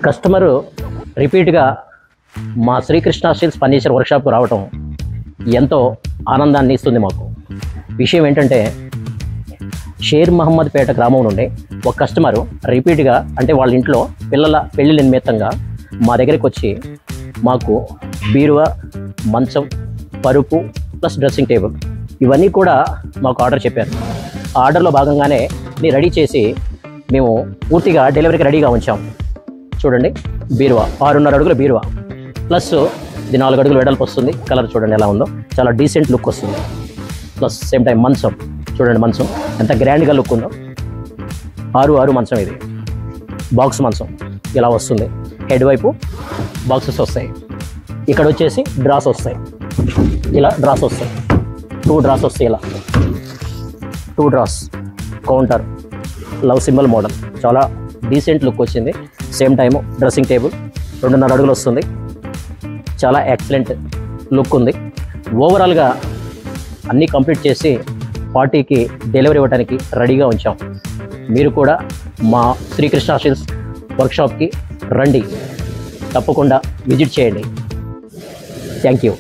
Customer రిపీట్గా మా Srikrishna steels furniture వర్క్షాప్కు రావటం ఎంతో ఆనందాన్ని ఇస్తుంది మాకు. విషయం ఏంటంటే, షేర్ మహమ్మద్ పేట గ్రామం నుండి ఒక కస్టమరు రిపీట్గా, అంటే వాళ్ళ ఇంట్లో పిల్లల పెళ్లి నిమిత్తంగా మా దగ్గరికి వచ్చి మాకు బీరువా, మంచం, పరుపు ప్లస్ డ్రెస్సింగ్ టేబుల్ ఇవన్నీ కూడా మాకు ఆర్డర్ చెప్పారు. ఆ ఆర్డర్లో భాగంగానే రెడీ చేసి మేము పూర్తిగా డెలివరీకి రెడీగా ఉంచాం. చూడండి, బీరువా 6.5 అడుగుల బీరువా ప్లస్ ఇది 4 అడుగులు వెడల్పు వస్తుంది. కలర్ చూడండి ఎలా ఉందో, చాలా డీసెంట్ లుక్ వస్తుంది. ప్లస్ సేమ్ టైం మంచం చూడండి, మంచం ఎంత గ్రాండ్గా లుక్ ఉందో. 6 మంచం, ఇది బాక్స్ మంచం ఇలా వస్తుంది. హెడ్ వైపు బాక్సెస్ వస్తాయి. ఇక్కడ వచ్చేసి డ్రాస్ వస్తాయి, ఇలా డ్రాస్ వస్తాయి. 2 డ్రాస్ వస్తాయి, ఇలా 2 drawers. Counter love symbol model, చాలా డీసెంట్ లుక్ వచ్చింది. సేమ్ టైము డ్రెస్సింగ్ టేబుల్ 2.5 అడుగులు వస్తుంది. చాలా ఎక్సలెంట్ లుక్ ఉంది. ఓవరాల్గా అన్నీ కంప్లీట్ చేసి పార్టీకి డెలివరీ ఇవ్వడానికి రెడీగా ఉంచాం. మీరు కూడా మా శ్రీకృష్ణ స్టీల్స్ వర్క్షాప్కి రండి, తప్పకుండా విజిట్ చేయండి. Thank you.